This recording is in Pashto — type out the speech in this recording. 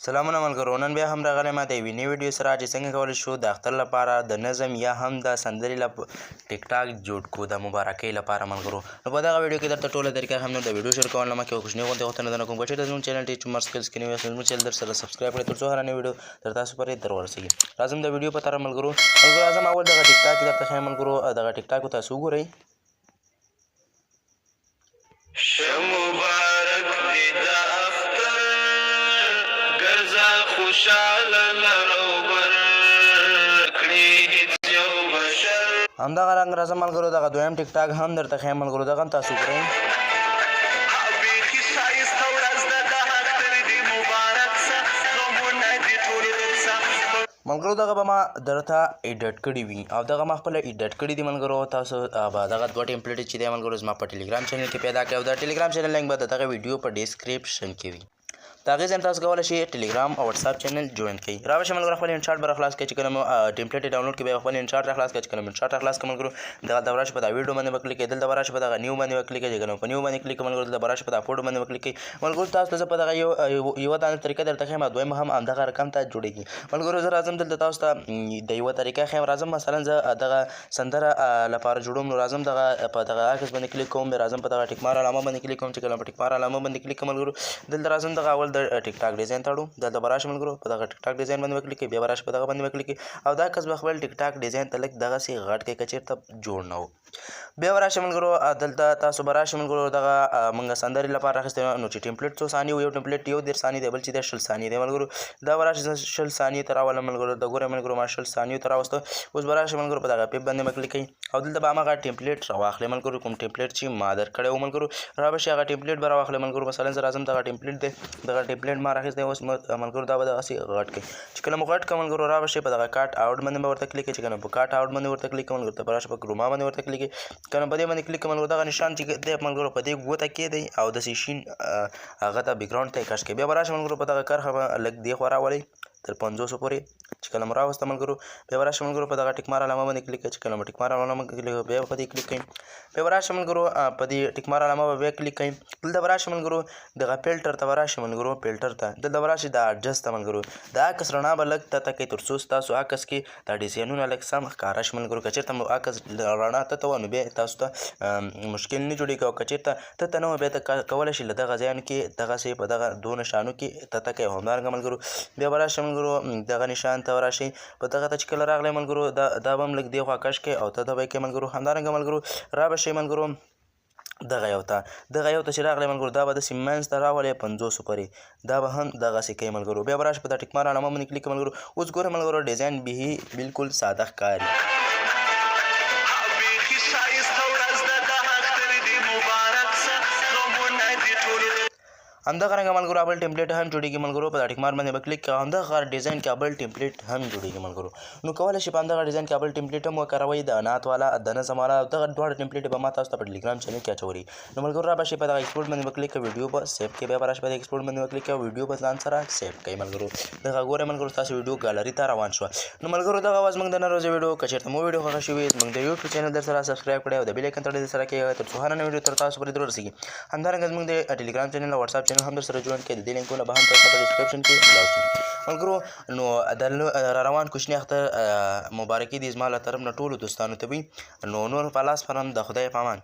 سلامونه ملګرو، نن بیا هم راغلی ما د یوې نوې ویډیو سره چې څنګه کولی شو د اختر لپاره د نظم یا هم د سندرې ټیک ټاک جوړ کړو د مبارکۍ لپاره ملګرو. نو په دغه ویډیو کې درته ټوله طریقه هم د ویډیو شروع کولو نه مخکې یوه کوچنۍ غوندې غوښتنه درنه کوم که چېرته زموږ چینل ټیچ مار سکلز کې نوي یاست نو زموږ چینل در سره سبسکرایب کړئ تر څو هره نوې ویډیو تر تاسو پورې در ورسېږي. راځم د ویډیو په طرف ملګرو. راځم اول دغه ټیک ټاک درته ښیم ملګرو. دغه ټیک ټاک تاسو وګورئ. همدغه رنګ راځم ملګرو دغه دویم ټیک ټاک هم درته ښیم ملګرو. دغه هم تاسو وګورئ. ملګرو دغه به ما درته ایډیټ کړي وي او دغه ما خپله ایډیټ کړي دي ملګرو. تاسو به دغه دوه ټمپلیټ چې دی ملګرو زما په ټلیګرام چینل کې پیدا کړئ او د ټلیګرام چینل لینک به د دغه ویډیو په ډسکرپشن کې وي. د هغې ځای تاسو کولی شئ ټلیګرام او وټساپ چینل جوین کړئ. راشئ ملګرو خپل انشاټ به راخلاص کړئ چې کله مو ټمپلیټ یې ډاونلوډ کړئ بیا خپل انشاټ راخلاص کړئ. چې کله مو انشاټ راخلاص کړئ ملګرو دغلته به راشئ په دا ویډیو باندې به کلیک کړئ. دلته به راشئ په دغه نیو باندې به کلیک کړئ. چې کله مو په نیو باندې کلیک کړئ ملګرو دلته به راشئ په دا فوټو باندې به کلیک کړئ. ملګرو تاسو ته زه په دغه یوه دانه طریقه درته ښیم او دویمه هم همدغه رقم ته جوړېږي. ملګرو زه راځم دلته تاسو ته د یوه طریقه ښیم. راځم مثلا زه دغه سندره لپاره جوړوم نو راځم دغه په دغه عکس باندې کلیک کوم. بیا راځم په دغه ټیک مار علامه باندې کلیک کوم. چې کله په ټیک مار علامه باندې کلیک کوم ملګرو دلته راځم دغه اول د ټیک ټاک ډیزاین تاړو. دلته به راشئ ملګرو په دغه ټیک ټاک ډیزاین باندې به کلیک کړئ. بیا به راشئ په دغه باندې به کلیک کړئ او دا کس به خپل ټیک ټاک ډیزاین ته لږ دغسې غټ کړئ که چېرته جوړ نه و. بیا به راشئ ملګرو دلته تاسو به راشئ ملګرو دغه موږ سندرې لپاره اخیستی نو چې ټمپلیټ څو ثانیې و یو ټمپلیټ 1.5 ثانیې دی بل چې دی 20 ثانیې دی ملګرو. دا به راشئ 20 ثانیې ته راولم ملګرو. د ګورئ ملګرو ما 20 ثانیو ته راوسته. اوس به راشئ ملګرو په دغه پیپ باندې به کلیک کړئ او دلته به هماغه ټمپلیټ راواخلئ ملګرو. کوم ټمپلیټ چې ما درکړی و ملګرو را به شئ هغه ټمپلیټ به راواخلئ ملګرو. مثلا زه راځم دغه ټمپلیټ دی دغه ټمپلیټ ما راخیستی اوس ملګرو دا به دغسې غټ کړئ. چې کله مو غټ کړه ملګرو را به شئ په دغه کاټ آوټ باندې به ورته کلیک کړئ. چې کله په کاټ آوټ باندې ورته کلیک کړئ ملګرو ته به راشئ په کروما باندې ورته کلیک کړئ. کله په دې باندې کلیک کړئ ملګرو دغه نشان چې دی ملګرو په دې ګوته کې دی او داسې شین هغه ته بیکګراونډ ته یې کش کړئ. بیا به راشئ ملګرو په دغه کرښه به لږ دې خوا راولئ تر 500 پورې. چې کله مو راوسته ملګرو بیا به راشئ ملګرو په دغه ټیک مار علامه باندې کلیک کړئ. چې کله مو ټیک مار علامه باندې کلیک کړئ بیا په دې کلیک کړئ. بیا به راشئ ملګرو په دې ټیک مار علامه به بیا کلیک کړئ. دلته به راشئ ملګرو دغه فلټر ته به راشئ ملګرو. فلټر ته دلته به راشئ د اډجسټ ته ملګرو. د عکس رڼا به لږ تته کړئ تر څو ستاسو عکس کې دا ډیزاینونه لږ سم ښکاره شي ملګرو. که چېرته مو عکس رڼا تته وه نو بیا تاسو ته مشکل نه جوړېږي او که چېرته تته نه وه بیا ته کولی شئ له دغه ځایانو کې دغسې په دغه دوه نښانو کې تته کړئ. همدارنګه ملګرو بیا به راشئ ملګرو دغه نشان ته راشئ په دغه ته چې کله راغلی ملګرو دا به هم لږ دې خوا کش کړئ او تته به یې کړئ ملګرو. همدارنګه ملګرو را به شئ ملګرو دغه یو ته چې راغلی ملګرو دا به داسې منځ ته راولئ 500 پورې. دا به هم دغسې کوئ ملګرو. بیا به راشئ په دا ټیک مار علامه باندې کلیک کړئ ملګرو. اوس ګورئ ملګرو ډیزاین بالکل ساده ښکاري. همدغه رنګه ملګرو بل ټمپلیټ هم جوړېږي ملګرو. په دا ټیک مار باندې به کلیک کړئ. همدغه ډیزاین کې بل ټمپلیټ هم جوړېږي ملګرو. نو کولی شئ په همدغه ډیزاین کې بل ټمپلیټ هم وکاروئ د نعت والا د نظم والا. دغه دواړه ټمپلیټ به ما تاسو ته په ټلیګرام چینل کې اچولي. نو ملګرو را به شئ په دغه ایکسپورټ باندې به کلیک کړئ ویډیو به سیف کړئ. بیا به راشئ په دې ایکسپورټ باندې به کلیک کړئ ویډیو به ځان سره سیف کړئ ملګرو. دغه ګورئ ملګرو ستاسو ویډیو ګالري ته روان شوه. نو ملګرو دغه وه زموږ د نن ورځې ویډیو. که چېرته مو ویډیو خوښه شوې زموږ د یوټیوب چینل در سره سبسکرایب کړئ او د بیل ایکن تړل در سره کړئ تر څو هره نوې ویډیو تر تاسو پورې در ورسېږي. همدارنګه زموږ د ټلیګرام چینل او وټساپ چینل هم در سره جوین کړئ. د دې لینکونه به هم تاسو په ډسکرپشن کې ولاړ شي ملګرو. نو د را روان کوچني اختر مبارکي دې زما له طرف نه ټولو دوستانو ته وي. نو نور په لاس پرم د خدای په امان.